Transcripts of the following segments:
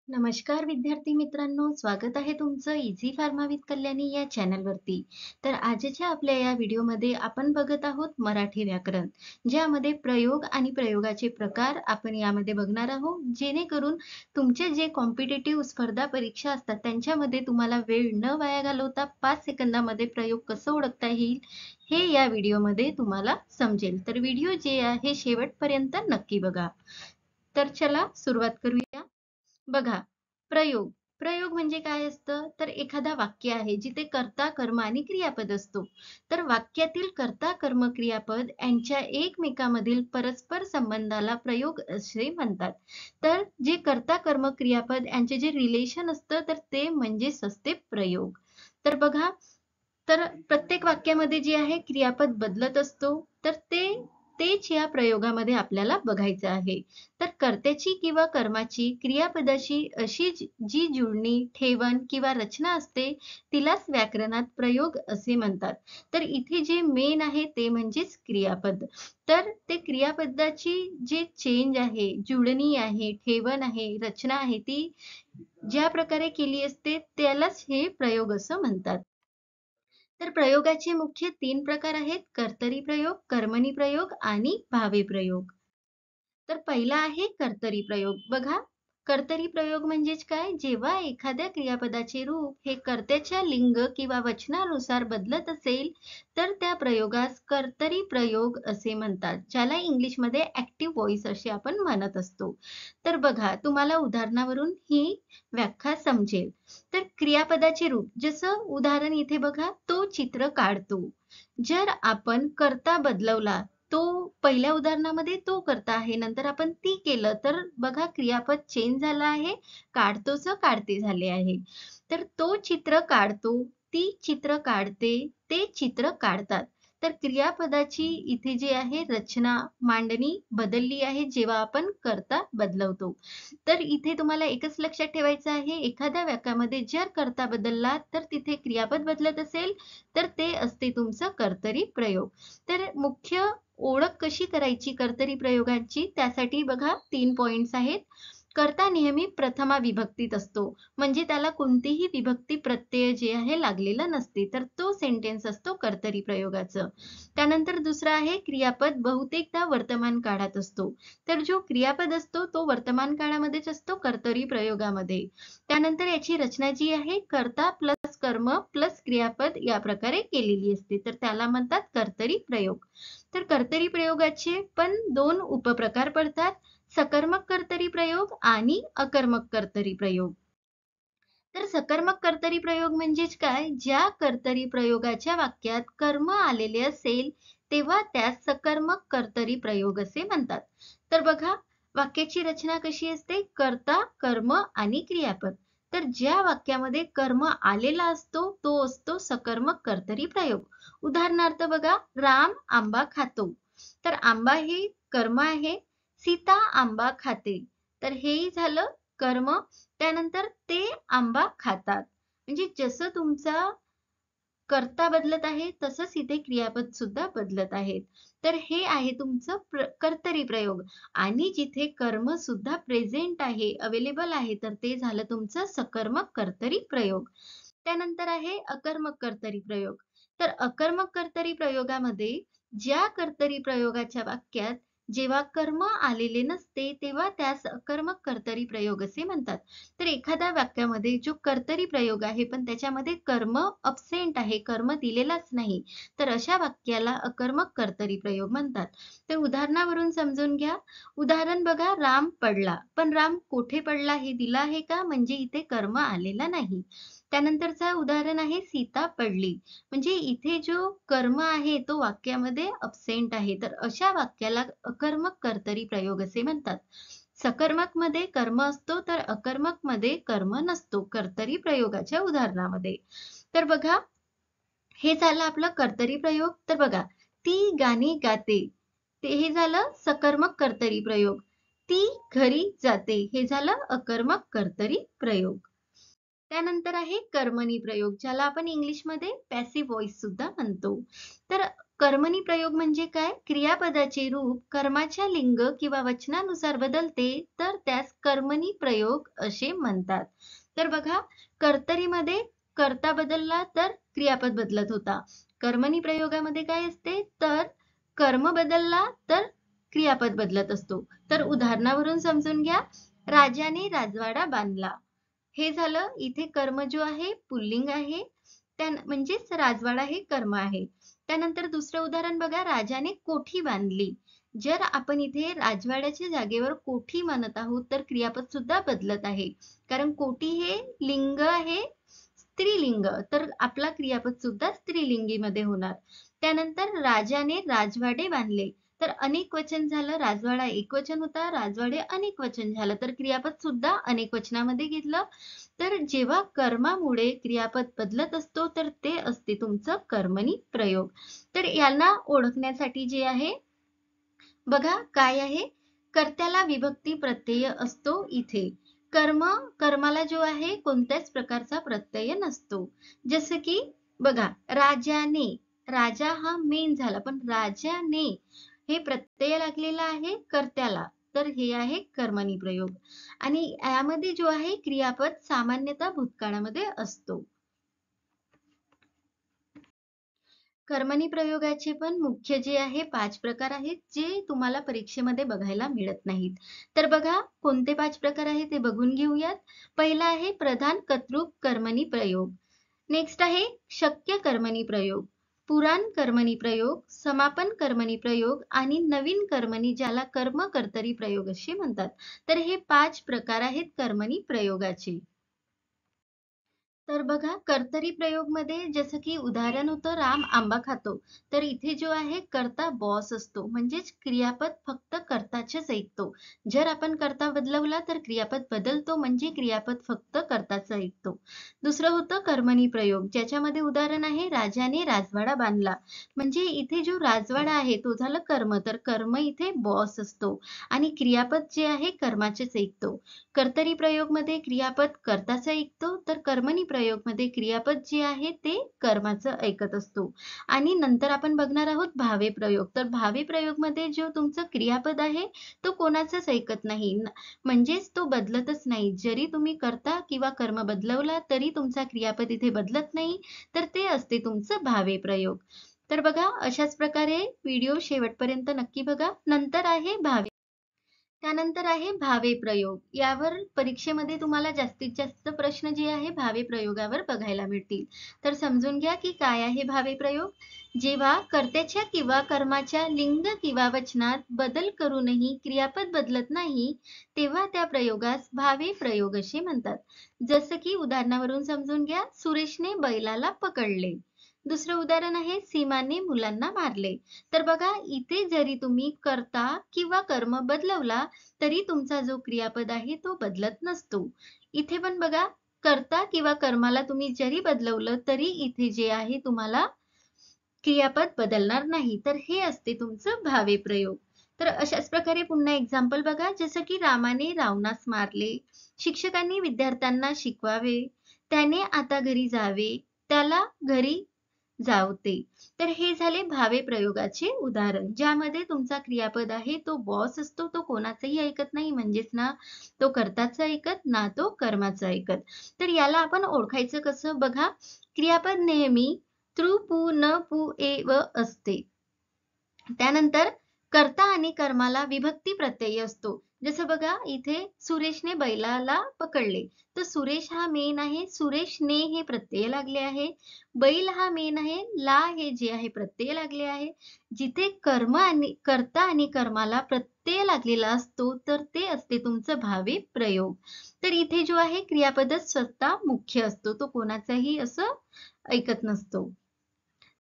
नमस्कार विद्यार्थी मित्रांनो, स्वागत आहे तुमचं इझी फार्मा विथ कल्याणी या चॅनलवरती. तर आजच्या आपल्या या व्हिडिओमध्ये आपण बघत आहोत मराठी व्याकरण, ज्यामध्ये प्रयोग आणि प्रयोगाचे प्रकार आपण यामध्ये बघणार आहोत, जेणेकरून तुमचे जे कॉम्पिटिटिव्ह स्पर्धा परीक्षा असतात त्यांच्यामध्ये तुम्हाला वेळ न वाया घालवता 5 सेकंदामध्ये प्रयोग कसं ओळखता येईल हे या व्हिडिओमध्ये तुम्हाला समजेल. तर व्हिडिओ जे आहे शेवटपर्यंत नक्की बघा. तर चला सुरुवात करूया. बघा, प्रयोग. प्रयोग म्हणजे काय असतं? तर एखादा वाक्य आहे जिथे कर्ता, कर्म आणि क्रियापद असतो. तर वाक्यातील कर्ता, कर्म, क्रियापद यांच्या एकमेकांमधील परस्पर संबंधाला प्रयोग असे म्हणतात. तर जे कर्ता, कर्म, क्रियापद यांचे जे रिलेशन असतं तर ते म्हणजेच असते प्रयोग. तर बघा, तर प्रत्येक वाक्यामध्ये जे आहे क्रियापद बदलत असतो, तर तेच या प्रयोगामध्ये आपल्याला बघायचं आहे. तर कर्त्याची किंवा कर्माची क्रियापदाशी अशी जी जुळणी, ठेवण किंवा रचना असते, तिलाच व्याकरणात प्रयोग असे म्हणतात. तर इथे जे मेन आहे ते म्हणजेच क्रियापद. तर ते क्रियापदाची जे चेंज आहे, जुळणी आहे, ठेवण आहे, रचना आहे, ती ज्या प्रकारे केली असते त्यालाच हे प्रयोग असं म्हणतात. तर प्रयोगाचे मुख्य 3 प्रकार आहेत: कर्तरी प्रयोग, कर्मणी प्रयोग आणि भावे प्रयोग. तर पहिला आहे कर्तरी प्रयोग. बघा, कर्तरी प्रयोग म्हणजेच काय? जेव्हा एखाद्या क्रियापदाचे रूप हे कर्त्याच्या लिंग किंवा वचनानुसार बदलत असेल, तर त्या प्रयोगास कर्तरी प्रयोग असे म्हणतात, ज्याला इंग्लिशमध्ये ॲक्टिव्ह व्हॉईस असे आपण म्हणत असतो. तर बघा, तुम्हाला उदाहरणावरून ही व्याख्या समजेल. तर क्रियापदाचे रूप, जसं उदाहरण इथे बघा, तो चित्र काढतो. जर आपण कर्ता बदलवला, तो पहिल्या उदाहरणामध्ये तो कर्ता आहे, नंतर आपण ती केलं, तर बघा क्रियापद चेंज झालं आहे, काढतोचं काढते झाले आहे. तर तो चित्र काढतो, ती चित्र काढते, ते चित्र काढतात. तर क्रियापदाची इथे जी आहे रचना, मांडणी बदलली आहे जेव्हा आपण कर्ता बदलवतो. तर इथे तुम्हाला एकच लक्षात ठेवायचं आहे, एखाद्या वाक्यामध्ये जर कर्ता बदलला, तर तिथे क्रियापद बदलत असेल, तर ते असते तुमचं कर्तरी प्रयोग. तर मुख्य ओळख कशी करायची कर्तरी प्रयोगांची, त्यासाठी बघा 3 पॉइंट्स आहेत. कर्ता नेहमी प्रथमा विभक्तीत असतो, म्हणजे त्याला कोणतीही विभक्ती प्रत्यय जे आहे लागलेलं नसते, तर तो सेंटेन्स असतो कर्तरी प्रयोगाचं. त्यानंतर दुसरा आहे क्रियापद बहुतेकदा वर्तमान काळात असतो. तर जो क्रियापद असतो तो वर्तमान काळामध्येच असतो कर्तरी प्रयोगामध्ये. त्यानंतर याची रचना जी आहे कर्ता प्लस कर्म प्लस क्रियापद या प्रकारे केलेली असते, तर त्याला म्हणतात कर्तरी प्रयोग. तर कर्तरी प्रयोगाचे पण 2 उपप्रकार पडतात: सकर्मक कर्तरी प्रयोग आणि अकर्मक कर्तरी प्रयोग. तर सकर्मक कर्तरी प्रयोग म्हणजेच काय? ज्या कर्तरी प्रयोगाच्या वाक्यात कर्म आलेले असेल, तेव्हा त्यास सकर्मक कर्तरी प्रयोग असे म्हणतात. तर बघा, वाक्याची रचना कशी असते? कर्ता, कर्म आणि क्रियापद. तर ज्या वाक्यामध्ये कर्म आलेला असतो, तो असतो सकर्मक कर्तरी प्रयोग. उदाहरणार्थ बघा, राम आंबा खातो. तर आंबा हे कर्म आहे, सीता आंबा खाते. तर हेही झालं कर्म. त्यानंतर ते आंबा खातात. म्हणजे जसं तुमचा कर्ता बदलत आहे, तसंच इथे क्रियापद सुद्धा बदलत आहेत. तर हे आहे तुमचं कर्तरी प्रयोग. आणि जिथे कर्म सुद्धा प्रेझेंट आहे, अवेलेबल आहे, तर ते झालं तुमचं सकर्मक कर्तरी प्रयोग. त्यानंतर आहे अकर्मक कर्तरी प्रयोग. तर अकर्मक कर्तरी प्रयोगामध्ये ज्या कर्तरी प्रयोगाच्या वाक्यात जेव्हा कर्म आलेले नसते, तेव्हा त्यास अकर्मक कर्तरी प्रयोग असे म्हणतात. तर एखाद्या वाक्यामध्ये जो कर्तरी प्रयोग आहे, पण त्याच्यामध्ये कर्म अब्सेंट आहे, कर्म दिलेलाच नाही, तर अशा वाक्याला अकर्मक कर्तरी प्रयोग म्हणतात. तर उदाहरणावरून समजून घ्या. उदाहरण बघा, राम पडला. पण राम कोठे पडला हे दिलं आहे का? म्हणजे इथे कर्म आलेला नाही. त्यानंतरचं उदाहरण आहे सीता पडली. म्हणजे इथे जो कर्म आहे तो वाक्यामध्ये अब्सेंट आहे. तर अशा वाक्याला अकर्मक कर्तरी प्रयोग असे म्हणतात. सकर्मकमध्ये कर्म असतो, तर अकर्मकमध्ये कर्म नसतो कर्तरी प्रयोगाच्या उदाहरणामध्ये. तर बघा, हे झालं आपलं कर्तरी प्रयोग. तर बघा, ती गाणी गाते, ते हे झालं सकर्मक कर्तरी प्रयोग. ती घरी जाते, हे झालं अकर्मक कर्तरी प्रयोग. त्यानंतर आहे कर्मणी प्रयोग, ज्याला आपण इंग्लिशमध्ये पॅसिव्ह व्हॉइस सुद्धा म्हणतो. तर कर्मणी प्रयोग म्हणजे काय? क्रियापदाचे रूप कर्माच्या लिंग किंवा वचनानुसार बदलते तर त्यास कर्मणी प्रयोग असे म्हणतात. तर बघा, कर्तरीमध्ये कर्ता बदलला तर क्रियापद बदलत होता. कर्मणी प्रयोगामध्ये काय असते? तर कर्म बदलला तर क्रियापद बदलत असतो. तर उदाहरणावरून समजून घ्या. राजाने राजवाडा बांधला. हे झालं. इथे कर्म जो आहे पुल्लिंग आहे. म्हणजेच राजवाडा हे कर्म आहे. त्यानंतर दुसरं उदाहरण बघा, राजाने कोठी बांधली. जर आपण इथे राजवाड्याच्या जागेवर कोठी म्हणत आहोत तर क्रियापद सुद्धा बदलत आहे. कारण कोठी हे लिंग आहे स्त्रीलिंग, तर आपला क्रियापद सुद्धा स्त्रीलिंगीमध्ये होणार. त्यानंतर राजाने राजवाडे बांधले. तर अनेक वचन झालं. राजवाडा एकवचन होता, राजवाडे अनेक वचन झालं. तर क्रियापद सुद्धा अनेक वचनामध्ये घेतलं. तर जेव्हा कर्मामुळे क्रियापद बदलत असतो तर ते असते तुमचं कर्मणी प्रयोग. तर यांना ओळखण्यासाठी जे आहे बघा काय आहे, कर्त्याला विभक्ती प्रत्यय असतो इथे. कर्माला जो आहे कोणत्याच प्रकारचा प्रत्यय नसतो. जसं की बघा, राजाने, राजा हा मेन झाला, पण राजाने हे प्रत्यय लागलेला आहे कर्त्याला, तर हे आहे कर्मणी प्रयोग. आणि यामध्ये जो आहे क्रियापद सामान्यतः भूतकाळामध्ये असतो. कर्मणी प्रयोगाचे पण मुख्य जे आहे 5 प्रकार आहेत, जे तुम्हाला परीक्षेमध्ये बघायला मिळत नाहीत. तर बघा कोणते 5 प्रकार आहेत ते बघून घेऊयात. पहिला आहे प्रधान कर्तृक कर्मणी प्रयोग. नेक्स्ट आहे शक्य कर्मणी प्रयोग, पुराण कर्मणी प्रयोग, समापन कर्मणी प्रयोग आणि नवीन कर्मणी, ज्याला कर्म कर्तरी प्रयोग असे म्हणतात. तर हे 5 प्रकार आहेत कर्मणी प्रयोगाचे. तर बघा, कर्तरी प्रयोगमध्ये जसं की उदाहरण होतं राम आंबा खातो. तर इथे जो आहे कर्ता बॉस असतो, म्हणजेच क्रियापद फक्त कर्ताचेच ऐकतो. जर आपण कर्ता बदलवला तर क्रियापद बदलतो, म्हणजे क्रियापद फक्त कर्ताचं ऐकतो. दुसरं होतं कर्मणी प्रयोग, ज्याच्यामध्ये उदाहरण आहे राजाने राजवाडा बांधला. म्हणजे इथे जो राजवाडा आहे तो झालं कर्म, तर कर्म इथे बॉस असतो आणि क्रियापद जे आहे कर्माचेच ऐकतो. कर्तरी प्रयोगमध्ये क्रियापद कर्ताचं ऐकतो, तर कर्मणी प्रयोगमध्ये क्रियापद जे आहे ते कर्माचं ऐकत असतो. आणि नंतर आपण बघणार आहोत भावे प्रयोग. तर भावे प्रयोगमध्ये जो तुमचं क्रियापद आहे तो कोणाचंच ऐकत नाही, म्हणजेच तो बदलतच नाही. जरी तुम्ही कर्ता किंवा कर्म बदलवला तरी तुमचा क्रियापद इथे बदलत नाही, तर ते असते तुमचं भावे प्रयोग. तर बघा, अशाच प्रकारे व्हिडिओ शेवटपर्यंत नक्की बघा. नंतर आहे भावे, त्यानंतर आहे भावे प्रयोग. यावर परीक्षेमध्ये तुम्हाला जास्तीत जास्त प्रश्न जे आहे भावे प्रयोगावर बघायला मिळतील. तर समजून घ्या की काय आहे भावे प्रयोग. जेव्हा कर्त्याच्या किंवा कर्माच्या लिंग किंवा वचनात बदल करूनही क्रियापद बदलत नाही, तेव्हा त्या प्रयोगास भावे प्रयोग असे म्हणतात. जसं की उदाहरणावरून समजून घ्या. सुरेशने बैलाला पकडले. दुसरं उदाहरण आहे सीमाने मुलांना मारले. तर बघा, इथे जरी तुम्ही कर्ता किंवा कर्म बदलवला तरी तुमचा जो क्रियापद आहे तो बदलत नसतो. इथे पण बघा, कर्ता किंवा कर्माला तुम्ही जरी बदलवलं तरी इथे जे आहे तुम्हाला क्रियापद बदलणार नाही. तर हे असते तुमचं भावे प्रयोग. तर अशाच प्रकारे पुन्हा एक्झाम्पल बघा, जसं की रामाने रावणास मारले, शिक्षकांनी विद्यार्थ्यांना शिकवावे, त्याने आता घरी जावे, त्याला घरी जावते. तर हे झाले भावे प्रयोगाचे उदाहरण, ज्यामध्ये तुमचा क्रियापद आहे तो बॉस असतो, तो कोणाचंही ऐकत नाही, म्हणजेच ना तो कर्ताचं ऐकत ना तो कर्माचं ऐकत. तर याला आपण ओळखायचं कसं बघा, क्रियापद नेहमी तृ पु न पु ए व असते. त्यानंतर कर्ता आणि कर्माला विभक्ती प्रत्यय असतो. जसं बघा, इथे सुरेशने बैलाला पकडले, तर सुरेश हा मेन आहे, सुरेशने हे प्रत्यय लागले आहे. बैल हा मेन आहे, ला हे जे आहे प्रत्यय लागले आहे. जिथे कर्म आणि कर्ता आणि कर्माला प्रत्यय लागलेला असतो तर ते असते तुमचं भावे प्रयोग. तर इथे जो आहे क्रियापदच स्वतः मुख्य असतो, तो कोणाचाही असं ऐकत नसतो.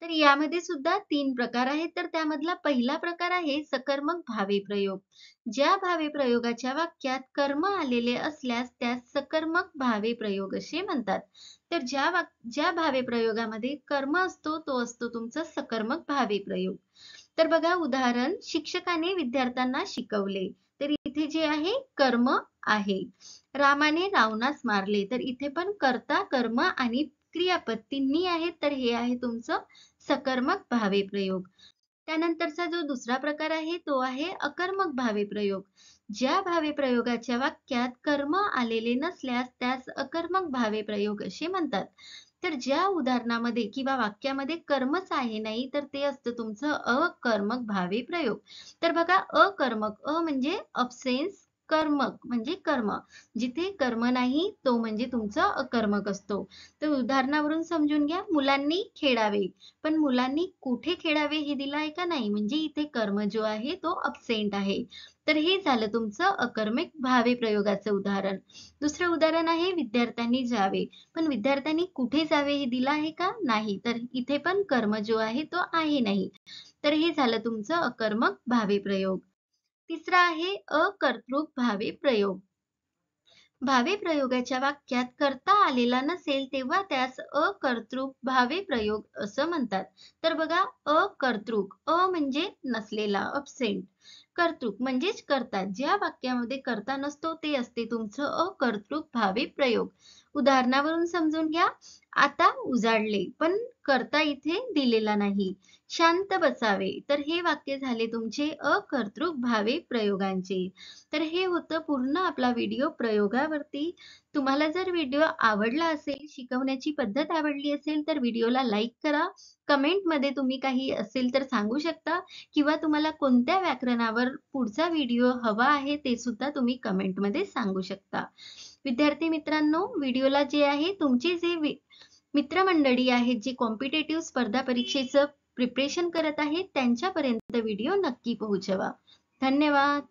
तर यामध्ये सुद्धा 3 प्रकार आहेत. तर त्यामधला पहिला प्रकार आहे सकर्मक भावे प्रयोग. ज्या भावे प्रयोगाच्या वाक्यात कर्म आलेले असल्यास त्यास सकर्मक भावे प्रयोग असे म्हणतात. तर ज्या भावे प्रयोगामध्ये कर्म असतो तो असतो तुमचा सकर्मक भावे प्रयोग. तर बघा उदाहरण, शिक्षकाने विद्यार्थ्यांना शिकवले. तर इथे जे आहे कर्म आहे. रामाने रावणास मारले. तर इथे पण कर्ता, कर्म आणि क्रियापद तिन्ही आहेत. तर हे आहे तुमचं सकर्मक भावे प्रयोग. त्यानंतरचा जो दुसरा प्रकार आहे तो आहे अकर्मक भावे प्रयोग. ज्या भावे प्रयोगाच्या वाक्यात कर्म आलेले नसल्यास त्यास अकर्मक भावे प्रयोग असे म्हणतात. तर ज्या उदाहरणामध्ये किंवा वाक्यामध्ये कर्मच आहे नाही तर ते असतं तुमचं अकर्मक भावे प्रयोग. तर बघा अकर्मक म्हणजे अब्सेन्स, कर्मक म्हणजे कर्म. जिथे कर्म नाही तो म्हणजे तुमचा अकर्मक असतो. तर उदाहरणावरून समजून घ्या. मुलांनी खेळावे. पण मुलांनी कुठे खेळावे हे दिलं आहे का? नाही. म्हणजे इथे कर्म जो आहे तो अब्सेंट आहे. तर हे झालं तुमचं अकर्मक भावे प्रयोगाचं उदाहरण. दुसरं उदाहरण आहे विद्यार्थ्यांनी जावे. पण विद्यार्थ्यांनी कुठे जावे हे दिलं आहे का? नाही. तर इथे पण कर्म जो आहे तो आहे नाही. तर हे झालं तुमचं अकर्मक भावे प्रयोग. तिसरा आहे अकर्तृक भावे प्रयोग. भावे प्रयोगाच्या वाक्यात करता आलेला नसेल तेव्हा त्यास अकर्तृक भावे प्रयोग असं म्हणतात. तर बघा अकर्तृक म्हणजे नसलेला अब्सेंट. कर्तृक म्हणजेच करता. ज्या वाक्यामध्ये करता नसतो ते असते तुमचं अकर्तृक भावे प्रयोग. उदाहरणावरून समजून घ्या. आता उजाडले पण करता इथे दिलेला नाही. शांत बसावे तर हे वाक्य झाले तुमचे अकर्तृक भावे प्रयोगांचे. तर हे होतं पूर्ण आपला व्हिडिओ प्रयोगावरती. तुम्हाला जर व्हिडिओ आवडला असेल, शिकवण्याची पद्धत आवडली असेल तर व्हिडिओला लाईक करा. कमेंटमध्ये तुम्ही काही असेल तर सांगू शकता किंवा तुम्हाला कोणत्या व्याकरणावर पुढचा व्हिडिओ हवा आहे ते सुद्धा तुम्ही कमेंटमध्ये सांगू शकता. विद्यार्थी मित्रांनो, व्हिडिओला जे आहे तुमचे जे मित्रमंडळी आहेत जे कॉम्पिटिटिव्ह स्पर्धा परीक्षेचं प्रिपरेशन करत आहेत त्यांच्यापर्यंत व्हिडिओ नक्की पोहोचवा. धन्यवाद.